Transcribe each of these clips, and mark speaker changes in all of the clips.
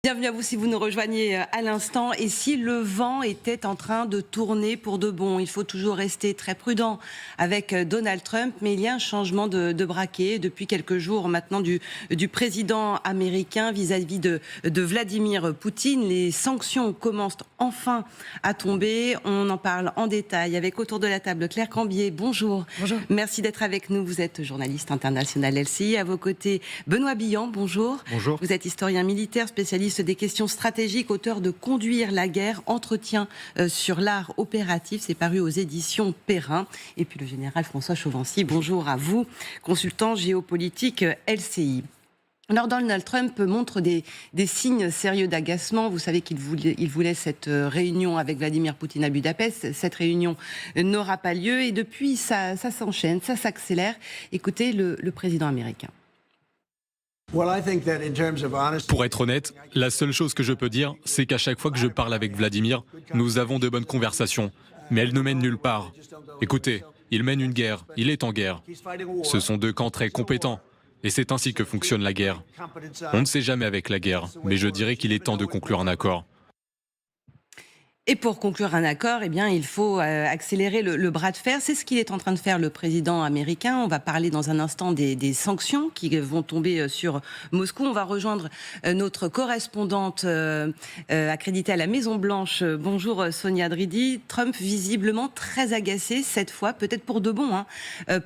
Speaker 1: Bienvenue à vous si vous nous rejoignez à l'instant. Et si le vent était en train de tourner pour de bon, il faut toujours rester très prudent avec Donald Trump, mais il y a un changement de braquet depuis quelques jours maintenant du président américain vis-à-vis de Vladimir Poutine. Les sanctions commencent enfin à tomber. On en parle en détail avec autour de la table Claire Cambier. Bonjour.
Speaker 2: Bonjour.
Speaker 1: Merci d'être avec nous. Vous êtes journaliste international LCI. À vos côtés, Benoît Billan. Bonjour.
Speaker 3: Bonjour.
Speaker 1: Vous êtes historien militaire, spécialiste des questions stratégiques, auteur de Conduire la guerre, entretien sur l'art opératif, c'est paru aux éditions Perrin. Et puis le général François Chauvency, bonjour à vous, consultant géopolitique LCI. Alors Donald Trump montre des signes sérieux d'agacement. Vous savez qu'il voulait cette réunion avec Vladimir Poutine à Budapest. Cette réunion n'aura pas lieu et depuis ça s'enchaîne, ça s'accélère. Écoutez le président américain.
Speaker 3: Pour être honnête, la seule chose que je peux dire, c'est qu'à chaque fois que je parle avec Vladimir, nous avons de bonnes conversations, mais elles ne mènent nulle part. Écoutez, il mène une guerre, il est en guerre. Ce sont deux camps très compétents, et c'est ainsi que fonctionne la guerre. On ne sait jamais avec la guerre, mais je dirais qu'il est temps de conclure un accord.
Speaker 1: Et pour conclure un accord, eh bien, il faut accélérer le bras de fer. C'est ce qu'il est en train de faire, le président américain. On va parler dans un instant des sanctions qui vont tomber sur Moscou. On va rejoindre notre correspondante accréditée à la Maison-Blanche. Bonjour Sonia Dridi. Trump visiblement très agacé cette fois, peut-être pour de bon,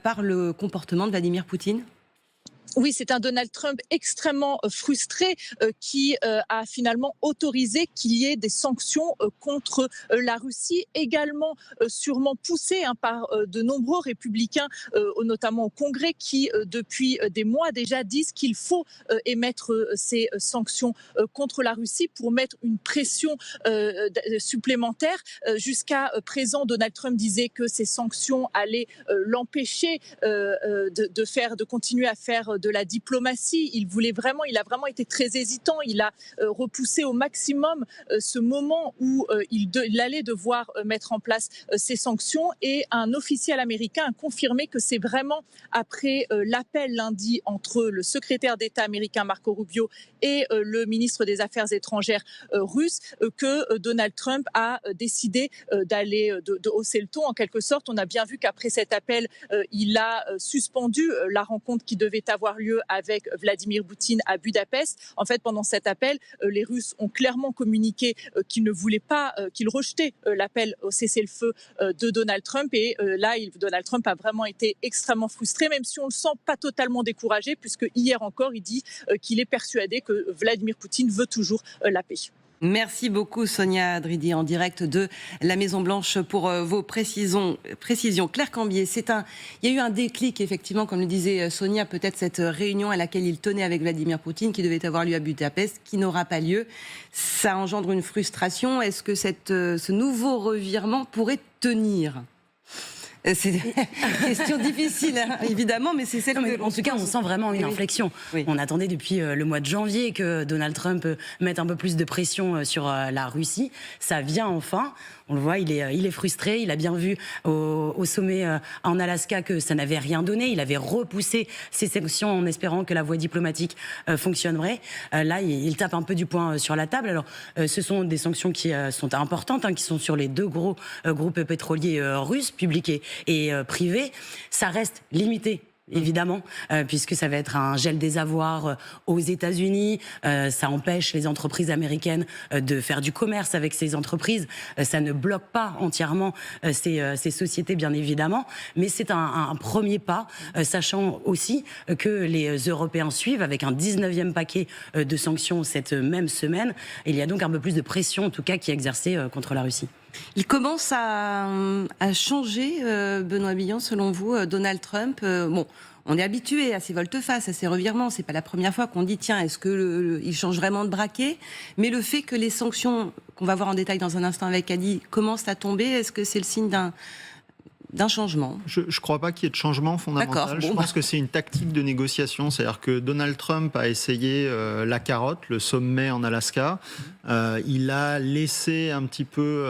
Speaker 1: par le comportement de Vladimir Poutine.
Speaker 2: Oui, c'est un Donald Trump extrêmement frustré qui a finalement autorisé qu'il y ait des sanctions contre la Russie, également sûrement poussé par de nombreux républicains, notamment au Congrès, qui depuis des mois déjà disent qu'il faut émettre ces sanctions contre la Russie pour mettre une pression supplémentaire. Jusqu'à présent, Donald Trump disait que ces sanctions allaient l'empêcher de continuer à faire de la diplomatie. Il a vraiment été très hésitant. Il a repoussé au maximum ce moment où il allait devoir mettre en place ces sanctions. Et un officiel américain a confirmé que c'est vraiment après l'appel lundi entre le secrétaire d'État américain Marco Rubio et le ministre des Affaires étrangères russe que Donald Trump a décidé de hausser le ton en quelque sorte. On a bien vu qu'après cet appel, il a suspendu la rencontre qui devait avoir lieu avec Vladimir Poutine à Budapest. En fait, pendant cet appel, les Russes ont clairement communiqué qu'ils ne voulaient pas, qu'ils rejetaient l'appel au cessez-le-feu de Donald Trump. Et là, Donald Trump a vraiment été extrêmement frustré, même si on ne le sent pas totalement découragé, puisque hier encore, il dit qu'il est persuadé que Vladimir Poutine veut toujours la paix.
Speaker 1: Merci beaucoup Sonia Dridi en direct de la Maison-Blanche pour vos précisions. Claire Cambier, il y a eu un déclic effectivement, comme le disait Sonia, peut-être cette réunion à laquelle il tenait avec Vladimir Poutine qui devait avoir lieu à Budapest, qui n'aura pas lieu. Ça engendre une frustration. Est-ce que ce nouveau revirement pourrait tenir ? C'est une question difficile, évidemment, mais c'est celle que...
Speaker 4: En tout cas, on sent vraiment une inflexion. Oui. On attendait depuis le mois de janvier que Donald Trump mette un peu plus de pression sur la Russie. Ça vient enfin. On le voit, il est frustré. Il a bien vu au sommet en Alaska que ça n'avait rien donné. Il avait repoussé ces sanctions en espérant que la voie diplomatique fonctionnerait. Là, il tape un peu du poing sur la table. Alors, ce sont des sanctions qui sont importantes, qui sont sur les deux gros groupes pétroliers russes, publics et privés. Ça reste limité. Évidemment, puisque ça va être un gel des avoirs aux États-Unis, ça empêche les entreprises américaines de faire du commerce avec ces entreprises, ça ne bloque pas entièrement ces sociétés bien évidemment, mais c'est un premier pas, sachant aussi que les Européens suivent avec un 19e paquet de sanctions cette même semaine. Il y a donc un peu plus de pression en tout cas qui est exercée contre la Russie.
Speaker 1: Il commence à changer, Benoît Billan, selon vous, Donald Trump. Bon, on est habitué à ces volte-face, à ces revirements. C'est pas la première fois qu'on dit tiens, est-ce que il change vraiment de braquet ? Mais le fait que les sanctions, qu'on va voir en détail dans un instant avec Adi, commencent à tomber, est-ce que c'est le signe d'un changement?
Speaker 5: Je ne crois pas qu'il y ait de changement fondamental. Je pense que c'est une tactique de négociation. C'est-à-dire que Donald Trump a essayé la carotte, le sommet en Alaska. Il a laissé un petit peu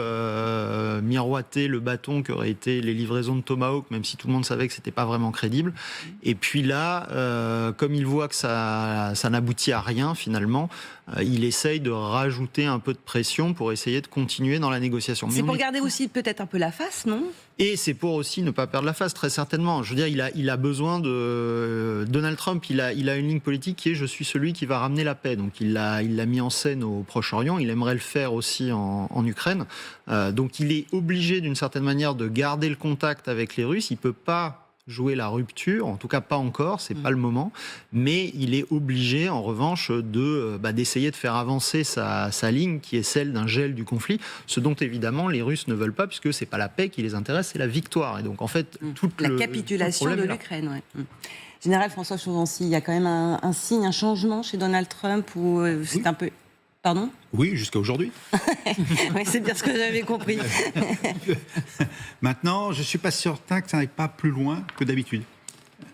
Speaker 5: miroiter le bâton qu'auraient été les livraisons de Tomahawk, même si tout le monde savait que c'était pas vraiment crédible. Et puis là, comme il voit que ça n'aboutit à rien finalement, il essaye de rajouter un peu de pression pour essayer de continuer dans la négociation.
Speaker 1: C'est pour garder aussi peut-être un peu la face, non ?
Speaker 5: Et c'est pour aussi ne pas perdre la face, très certainement. Je veux dire, il a besoin de... Donald Trump, il a une ligne politique qui est « je suis celui qui va ramener la paix ». Donc il l'a mis en scène au Proche-Orient, il aimerait le faire aussi en Ukraine. Donc il est obligé d'une certaine manière de garder le contact avec les Russes. Il ne peut pas jouer la rupture, en tout cas pas encore, c'est pas le moment, mais il est obligé en revanche d'essayer de faire avancer sa ligne qui est celle d'un gel du conflit, ce dont évidemment les Russes ne veulent pas puisque c'est pas la paix qui les intéresse, c'est la victoire. Et donc en fait,
Speaker 1: la capitulation de l'Ukraine. Ouais. Général François Chauvency, il y a quand même un signe, un changement chez Donald Trump où c'est un peu... Pardon ?
Speaker 6: Oui, jusqu'à aujourd'hui.
Speaker 1: Oui, c'est bien ce que j'avais compris.
Speaker 6: Maintenant, je ne suis pas certain que ça n'aille pas plus loin que d'habitude.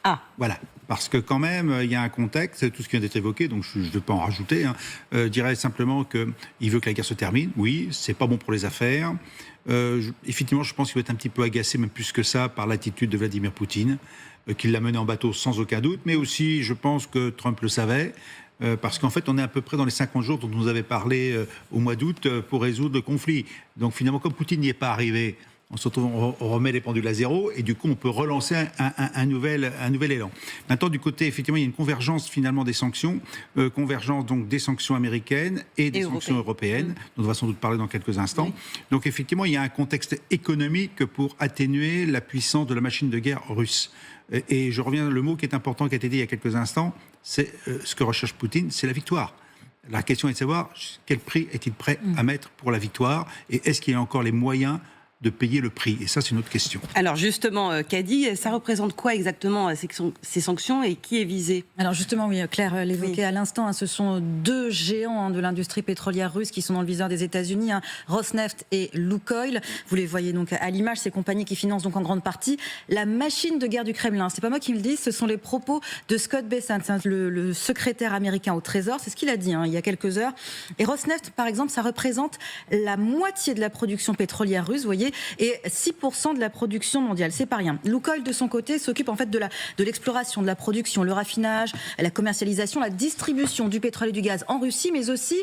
Speaker 1: Ah.
Speaker 6: Voilà. Parce que quand même, il y a un contexte, tout ce qui vient d'être évoqué, donc je ne vais pas en rajouter. Je dirais simplement qu'il veut que la guerre se termine. Oui, c'est pas bon pour les affaires. Effectivement, je pense qu'il va être un petit peu agacé, même plus que ça, par l'attitude de Vladimir Poutine, qui l'a mené en bateau sans aucun doute. Mais aussi, je pense que Trump le savait. Parce qu'en fait, on est à peu près dans les 50 jours dont on nous avait parlé au mois d'août pour résoudre le conflit. Donc finalement, comme Poutine n'y est pas arrivé, on remet les pendules à zéro et du coup, on peut relancer un nouvel élan. Maintenant, du côté, effectivement, il y a une convergence finalement des sanctions, convergence donc des sanctions américaines et des sanctions européennes, dont on va sans doute parler dans quelques instants. Oui. Donc effectivement, il y a un contexte économique pour atténuer la puissance de la machine de guerre russe. Et je reviens, le mot qui est important, qui a été dit il y a quelques instants, c'est ce que recherche Poutine, c'est la victoire. La question est de savoir quel prix est-il prêt à mettre pour la victoire et est-ce qu'il a encore les moyens de payer le prix. Et ça, c'est une autre question.
Speaker 1: Alors justement, Kady, ça représente quoi exactement ces sanctions et qui est visé ?
Speaker 7: Alors justement, oui, Claire l'évoquait à l'instant, ce sont deux géants de l'industrie pétrolière russe qui sont dans le viseur des États-Unis, Rosneft et Lukoil. Vous les voyez donc à l'image, ces compagnies qui financent donc en grande partie la machine de guerre du Kremlin. C'est pas moi qui le dis, ce sont les propos de Scott Bessent, le secrétaire américain au Trésor. C'est ce qu'il a dit il y a quelques heures. Et Rosneft, par exemple, ça représente la moitié de la production pétrolière russe, vous voyez, et 6% de la production mondiale. C'est pas rien. Lukoil, de son côté, s'occupe en fait de l'exploration, de la production, le raffinage, la commercialisation, la distribution du pétrole et du gaz en Russie, mais aussi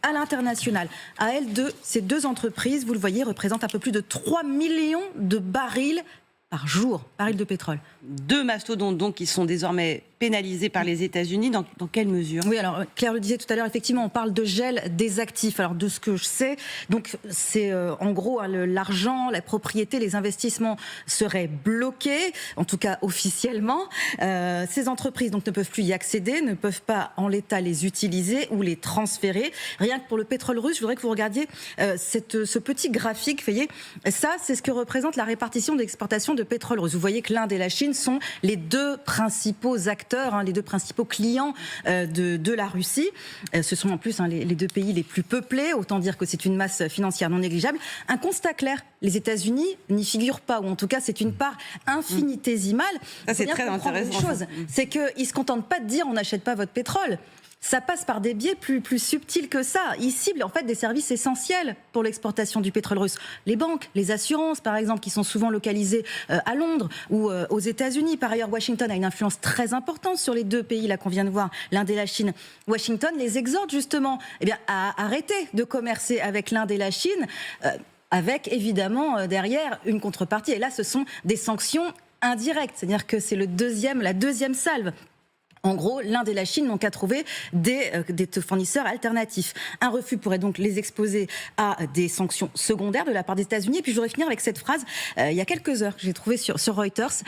Speaker 7: à l'international. À elles deux, ces deux entreprises, vous le voyez, représentent un peu plus de 3 millions de barils par jour, barils de pétrole.
Speaker 1: Deux mastodontes donc qui sont désormais pénalisés par les États-Unis. Dans quelle mesure ?
Speaker 7: Oui, alors Claire le disait tout à l'heure, effectivement, on parle de gel des actifs. Alors de ce que je sais, donc c'est en gros l'argent, la propriété, les investissements seraient bloqués, en tout cas officiellement. Ces entreprises donc ne peuvent plus y accéder, ne peuvent pas en l'état les utiliser ou les transférer. Rien que pour le pétrole russe, je voudrais que vous regardiez ce petit graphique. Vous voyez, ça, c'est ce que représente la répartition de l'exportation de pétrole russe. Vous voyez que l'Inde et la Chine sont les deux principaux acteurs, les deux principaux clients de la Russie. Ce sont en plus les deux pays les plus peuplés, autant dire que c'est une masse financière non négligeable. Un constat clair, les États-Unis n'y figurent pas, ou en tout cas c'est une part infinitésimale.
Speaker 1: Ça, c'est très intéressant.
Speaker 7: C'est qu'ils ne se contentent pas de dire on n'achète pas votre pétrole. Ça passe par des biais plus subtils que ça. Ils ciblent en fait des services essentiels pour l'exportation du pétrole russe. Les banques, les assurances par exemple, qui sont souvent localisées à Londres ou aux États-Unis. Par ailleurs, Washington a une influence très importante sur les deux pays là qu'on vient de voir, l'Inde et la Chine. Washington les exhorte justement à arrêter de commercer avec l'Inde et la Chine, avec évidemment derrière une contrepartie. Et là, ce sont des sanctions indirectes, c'est-à-dire que c'est la deuxième salve. En gros, l'Inde et la Chine n'ont qu'à trouver des fournisseurs alternatifs. Un refus pourrait donc les exposer à des sanctions secondaires de la part des États-Unis. Et puis je voudrais finir avec cette phrase, il y a quelques heures, que j'ai trouvée sur Reuters,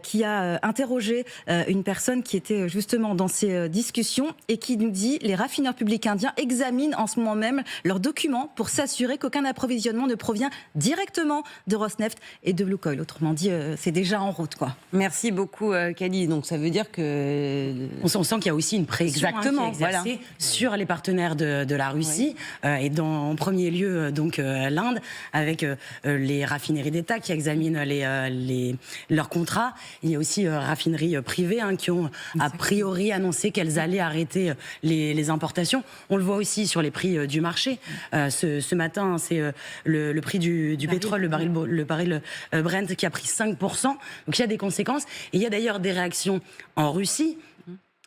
Speaker 7: qui a interrogé une personne qui était justement dans ces discussions et qui nous dit « Les raffineurs publics indiens examinent en ce moment même leurs documents pour s'assurer qu'aucun approvisionnement ne provient directement de Rosneft et de Lukoil. » Autrement dit, c'est déjà en route, quoi.
Speaker 1: Merci beaucoup, Kady. Donc ça veut dire que
Speaker 4: On sent qu'il y a aussi une pression qui est exercée sur les partenaires de la Russie, et en premier lieu donc l'Inde, avec les raffineries d'État qui examinent leurs contrats. Il y a aussi raffineries privées qui ont a priori annoncé qu'elles allaient arrêter les importations. On le voit aussi sur les prix du marché. Ce matin, c'est le prix du pétrole, le baril Brent qui a pris 5%. Donc il y a des conséquences. Et il y a d'ailleurs des réactions en Russie.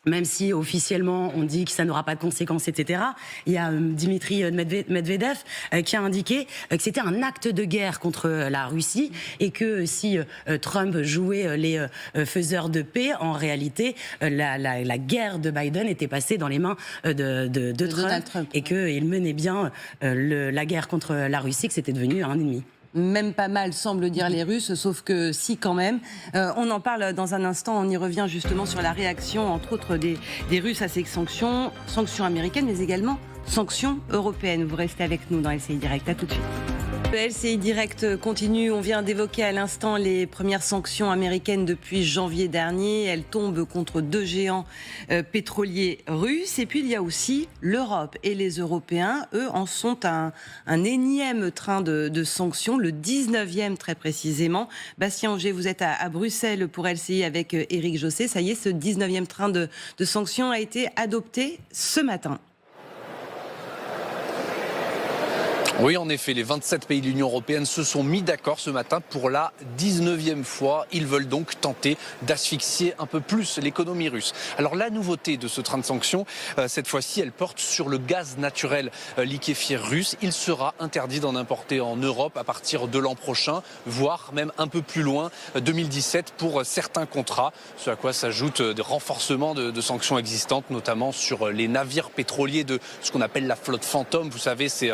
Speaker 4: Même si officiellement on dit que ça n'aura pas de conséquences, etc. Il y a Dimitri Medvedev qui a indiqué que c'était un acte de guerre contre la Russie et que si Trump jouait les faiseurs de paix, en réalité la guerre de Biden était passée dans les mains de Trump et qu'il menait bien la guerre contre la Russie, que c'était devenu un ennemi.
Speaker 1: Même pas mal, semblent dire les Russes, sauf que si quand même. On en parle dans un instant, on y revient justement sur la réaction, entre autres, des Russes à ces sanctions américaines, mais également sanctions européennes. Vous restez avec nous dans LCI Direct, à tout de suite. Le LCI Direct continue, on vient d'évoquer à l'instant les premières sanctions américaines depuis janvier dernier. Elles tombent contre 2 géants pétroliers russes. Et puis il y a aussi l'Europe et les Européens, eux, en sont un énième train de sanctions, le 19e très précisément. Bastien Auger, vous êtes à Bruxelles pour LCI avec Éric Josset. Ça y est, ce 19e train de sanctions a été adopté ce matin.
Speaker 8: Oui, en effet, les 27 pays de l'Union européenne se sont mis d'accord ce matin pour la 19e fois. Ils veulent donc tenter d'asphyxier un peu plus l'économie russe. Alors la nouveauté de ce train de sanctions, cette fois-ci, elle porte sur le gaz naturel liquéfié russe. Il sera interdit d'en importer en Europe à partir de l'an prochain, voire même un peu plus loin, 2017 pour certains contrats. Ce à quoi s'ajoute des renforcements de sanctions existantes, notamment sur les navires pétroliers de ce qu'on appelle la flotte fantôme. Vous savez, c'est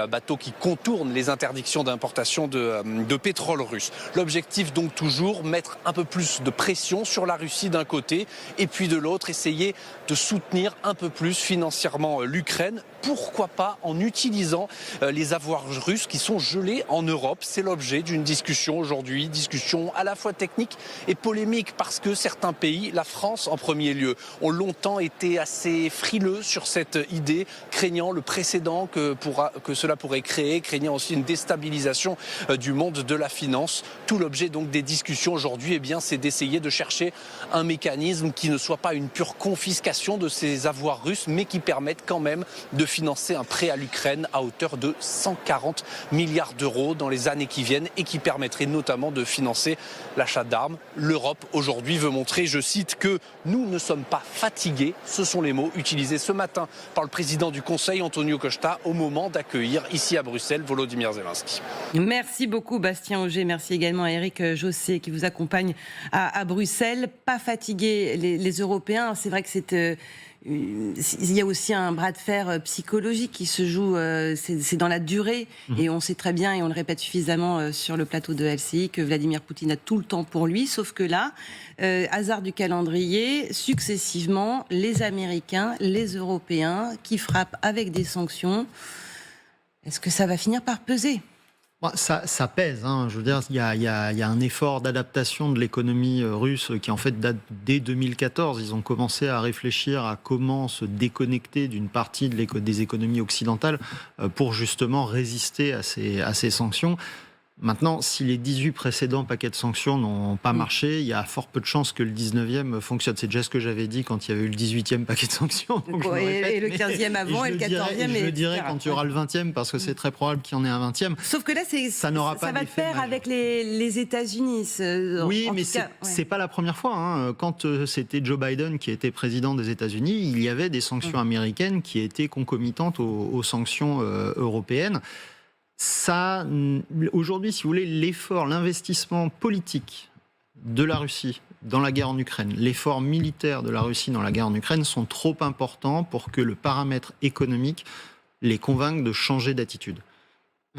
Speaker 8: bateaux qui contournent les interdictions d'importation de pétrole russe. L'objectif donc toujours, mettre un peu plus de pression sur la Russie d'un côté et puis de l'autre, essayer de soutenir un peu plus financièrement l'Ukraine. Pourquoi pas en utilisant les avoirs russes qui sont gelés en Europe. C'est l'objet d'une discussion aujourd'hui, discussion à la fois technique et polémique parce que certains pays, la France en premier lieu, ont longtemps été assez frileux sur cette idée, craignant le précédent que cela pourrait créer, craignant aussi une déstabilisation du monde de la finance. Tout l'objet donc des discussions aujourd'hui, c'est d'essayer de chercher un mécanisme qui ne soit pas une pure confiscation de ces avoirs russes, mais qui permette quand même de financer un prêt à l'Ukraine à hauteur de 140 milliards d'euros dans les années qui viennent et qui permettrait notamment de financer l'achat d'armes. L'Europe aujourd'hui veut montrer, je cite, que nous ne sommes pas fatigués. Ce sont les mots utilisés ce matin par le président du Conseil, Antonio Costa, au moment d'accueillir ici à Bruxelles Volodymyr Zelensky.
Speaker 1: Merci beaucoup Bastien Auger, merci également à Éric Josset qui vous accompagne à Bruxelles. Pas fatigués les Européens, c'est vrai que il y a aussi un bras de fer psychologique qui se joue, c'est dans la durée, et on sait très bien, et on le répète suffisamment sur le plateau de LCI, que Vladimir Poutine a tout le temps pour lui, sauf que là, hasard du calendrier, successivement, les Américains, les Européens qui frappent avec des sanctions. Est-ce que ça va finir par peser ?
Speaker 5: Ça pèse, je veux dire, il y a un effort d'adaptation de l'économie russe qui en fait date dès 2014. Ils ont commencé à réfléchir à comment se déconnecter d'une partie des économies occidentales pour justement résister à ces sanctions. Maintenant, si les 18 précédents paquets de sanctions n'ont pas marché, il y a fort peu de chances que le 19e fonctionne. C'est déjà ce que j'avais dit quand il y avait eu le 18e paquet de sanctions.
Speaker 1: Et le 15e avant et le 14e.
Speaker 5: Je le dirai quand il y aura le 20e, parce que c'est très probable qu'il y en ait un 20e.
Speaker 1: Sauf que là, ça va de pair avec les États-Unis.
Speaker 5: Oui, mais c'est pas la première fois. Quand c'était Joe Biden qui était président des États-Unis, il y avait des sanctions américaines qui étaient concomitantes aux sanctions européennes. Ça, aujourd'hui, si vous voulez, l'investissement politique de la Russie dans la guerre en Ukraine, l'effort militaire de la Russie dans la guerre en Ukraine sont trop importants pour que le paramètre économique les convainque de changer d'attitude.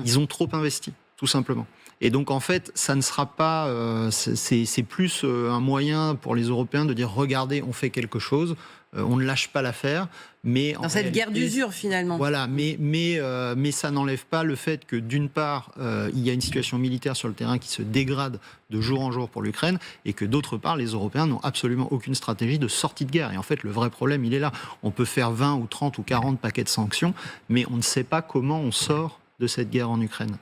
Speaker 5: Ils ont trop investi. tout simplement. Et donc en fait, ça ne sera pas, c'est plus un moyen pour les Européens de dire regardez, on fait quelque chose, on ne lâche pas l'affaire, mais
Speaker 1: dans cette guerre d'usure finalement.
Speaker 5: Voilà, mais ça n'enlève pas le fait que d'une part, il y a une situation militaire sur le terrain qui se dégrade de jour en jour pour l'Ukraine, et que d'autre part, les Européens n'ont absolument aucune stratégie de sortie de guerre. Et en fait, le vrai problème, il est là. On peut faire 20 ou 30 ou 40 paquets de sanctions, mais on ne sait pas comment on sort de cette guerre en Ukraine.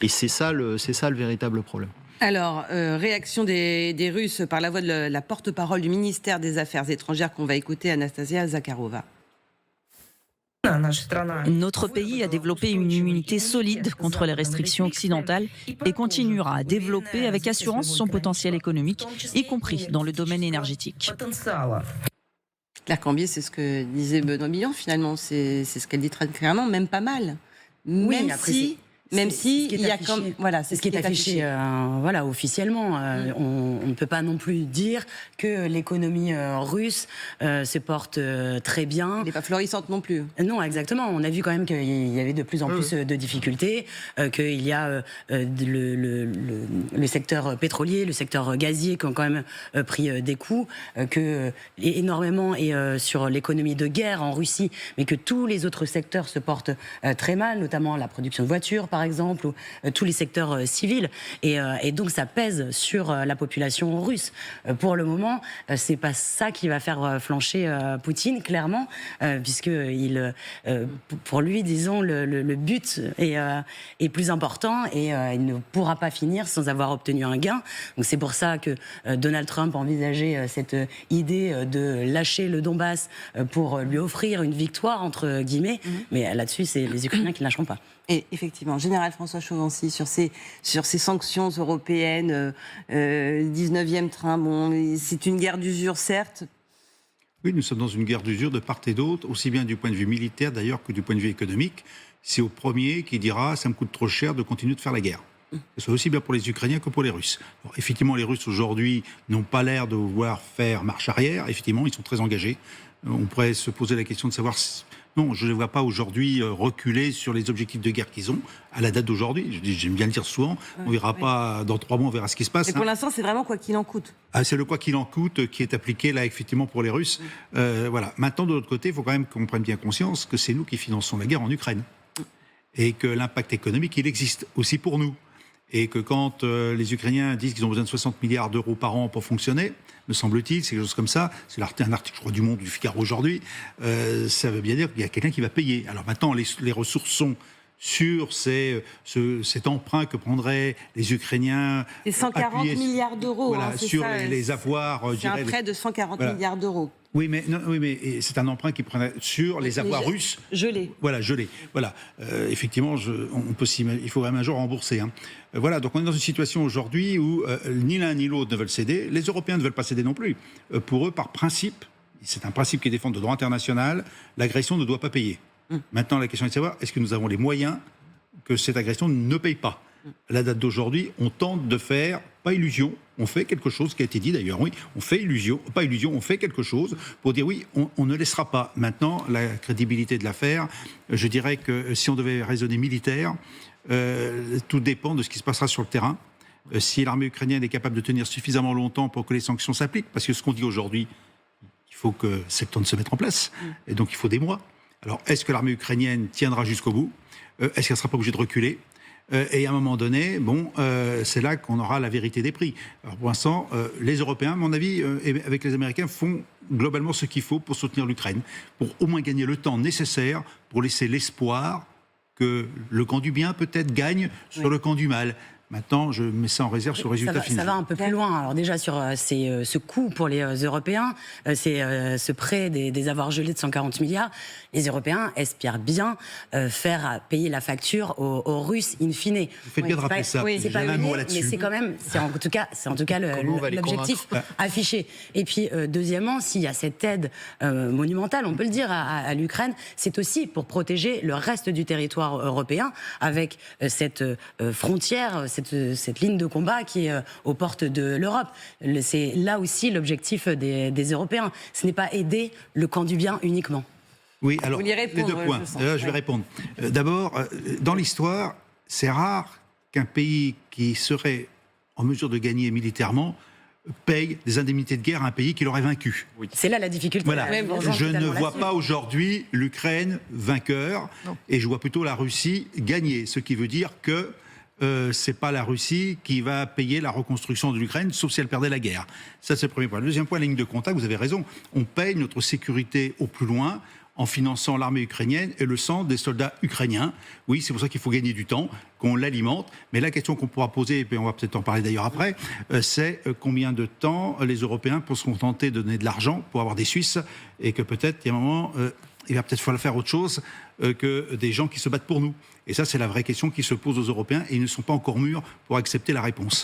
Speaker 5: Et c'est ça le véritable problème.
Speaker 1: Alors, réaction des Russes par la voix de la porte-parole du ministère des Affaires étrangères qu'on va écouter, Anastasia Zakharova.
Speaker 9: Notre pays a développé une immunité solide contre les restrictions occidentales et continuera à développer avec assurance son potentiel économique, y compris dans le domaine énergétique.
Speaker 1: Claire Cambier, c'est ce que disait Benoît Billon, finalement, c'est ce qu'elle dit très clairement, même pas mal.
Speaker 4: Oui,
Speaker 1: Même si il y a comme voilà,
Speaker 4: c'est ce qui est affiché voilà, officiellement. On ne peut pas non plus dire que l'économie russe se porte très bien.
Speaker 1: Elle n'est pas florissante non plus.
Speaker 4: Non, exactement. On a vu quand même qu'il y avait de plus en plus de difficultés, qu'il y a le secteur pétrolier, le secteur gazier qui ont quand même pris des coups, que énormément et sur l'économie de guerre en Russie, mais que tous les autres secteurs se portent très mal, notamment la production de voitures, par exemple, ou tous les secteurs civils. Et donc, ça pèse sur la population russe. Pour le moment, c'est pas ça qui va faire flancher Poutine, clairement, puisque pour lui, disons, le but est plus important et il ne pourra pas finir sans avoir obtenu un gain. Donc, c'est pour ça que Donald Trump envisageait cette idée de lâcher le Donbass pour lui offrir une victoire, entre guillemets. Mais là-dessus, c'est les Ukrainiens qui ne lâcheront pas.
Speaker 1: Et effectivement, Général François Chauvency, sur ces sanctions européennes, 19e train, bon, c'est une guerre d'usure, certes.
Speaker 6: Oui, nous sommes dans une guerre d'usure de part et d'autre, aussi bien du point de vue militaire d'ailleurs que du point de vue économique. C'est au premier qui dira « ça me coûte trop cher de continuer de faire la guerre ». Que ce soit aussi bien pour les Ukrainiens que pour les Russes. Alors, effectivement, les Russes aujourd'hui n'ont pas l'air de vouloir faire marche arrière. Effectivement, ils sont très engagés. On pourrait se poser la question de savoir non, je ne les vois pas aujourd'hui reculer sur les objectifs de guerre qu'ils ont à la date d'aujourd'hui. J'aime bien le dire souvent. On verra pas dans 3 mois, on verra ce qui se passe.
Speaker 1: Mais pour l'instant, c'est vraiment quoi qu'il en coûte.
Speaker 6: Ah, c'est le quoi qu'il en coûte qui est appliqué là effectivement pour les Russes. Voilà. Maintenant, de l'autre côté, il faut quand même qu'on prenne bien conscience que c'est nous qui finançons la guerre en Ukraine et que l'impact économique, il existe aussi pour nous. Et que quand les Ukrainiens disent qu'ils ont besoin de 60 milliards d'euros par an pour fonctionner, me semble-t-il, c'est quelque chose comme ça, c'est un article, je crois, du Monde, du Figaro aujourd'hui, ça veut bien dire qu'il y a quelqu'un qui va payer. Alors maintenant, les ressources sont sur cet emprunt que prendraient les Ukrainiens.
Speaker 1: C'est 140 milliards d'euros.
Speaker 6: Voilà,
Speaker 1: hein,
Speaker 6: sur
Speaker 1: ça,
Speaker 6: les avoirs.
Speaker 1: C'est un prêt de 140 milliards d'euros.
Speaker 6: Oui, mais c'est un emprunt qui prendrait sur les avoirs russes.
Speaker 1: Gelés.
Speaker 6: Voilà, gelés. Voilà. Effectivement, il faut même un jour rembourser. Hein. Voilà, donc on est dans une situation aujourd'hui où ni l'un ni l'autre ne veulent céder. Les Européens ne veulent pas céder non plus. Pour eux, par principe, c'est un principe qui est défendu de droit international, l'agression ne doit pas payer. Maintenant, la question est de savoir, est-ce que nous avons les moyens que cette agression ne paye pas? À la date d'aujourd'hui, on tente de faire, pas illusion, on fait quelque chose qui a été dit d'ailleurs, oui, on fait illusion, pas illusion, on fait quelque chose pour dire oui, on ne laissera pas. Maintenant, la crédibilité de l'affaire, je dirais que si on devait raisonner militaire, tout dépend de ce qui se passera sur le terrain. Si l'armée ukrainienne est capable de tenir suffisamment longtemps pour que les sanctions s'appliquent, parce que ce qu'on dit aujourd'hui, il faut que c'est le temps de se mettre en place, et donc il faut des mois. Alors, est-ce que l'armée ukrainienne tiendra jusqu'au bout? Est-ce qu'elle ne sera pas obligée de reculer? Et à un moment donné, c'est là qu'on aura la vérité des prix. Alors pour l'instant, les Européens, à mon avis, avec les Américains, font globalement ce qu'il faut pour soutenir l'Ukraine, pour au moins gagner le temps nécessaire pour laisser l'espoir que le camp du bien peut-être gagne sur le camp du mal. Maintenant, je mets ça en réserve sur le résultat final.
Speaker 4: Ça va un peu plus loin. Alors déjà, sur ce coût pour les Européens, c'est ce prêt des avoirs gelés de 140 milliards, les Européens espèrent bien faire payer la facture aux Russes in fine.
Speaker 6: Vous faites bien de rappeler ça.
Speaker 4: C'est pas un mot là-dessus. Mais c'est quand même, c'est en tout cas l'objectif affiché. Et puis, deuxièmement, s'il y a cette aide monumentale, on peut le dire, à l'Ukraine, c'est aussi pour protéger le reste du territoire européen avec cette frontière, cette ligne de combat qui est aux portes de l'Europe. C'est là aussi l'objectif des Européens. Ce n'est pas aider le camp du bien uniquement.
Speaker 6: Oui, alors, les 2 points. Je vais répondre. D'abord, dans l'histoire, c'est rare qu'un pays qui serait en mesure de gagner militairement paye des indemnités de guerre à un pays qui l'aurait vaincu.
Speaker 4: C'est là la difficulté.
Speaker 6: Voilà. Je ne vois pas aujourd'hui l'Ukraine vainqueur et je vois plutôt la Russie gagner, ce qui veut dire que c'est pas la Russie qui va payer la reconstruction de l'Ukraine, sauf si elle perdait la guerre. Ça, c'est le premier point. Le deuxième point, la ligne de contact, vous avez raison, on paye notre sécurité au plus loin en finançant l'armée ukrainienne et le sang des soldats ukrainiens. Oui, c'est pour ça qu'il faut gagner du temps, qu'on l'alimente. Mais la question qu'on pourra poser, et puis on va peut-être en parler d'ailleurs après, c'est combien de temps les Européens pourront se contenter de donner de l'argent pour avoir des Suisses, et que peut-être, il y a un moment, il va peut-être falloir faire autre chose que des gens qui se battent pour nous. Et ça, c'est la vraie question qui se pose aux Européens, et ils ne sont pas encore mûrs pour accepter la réponse.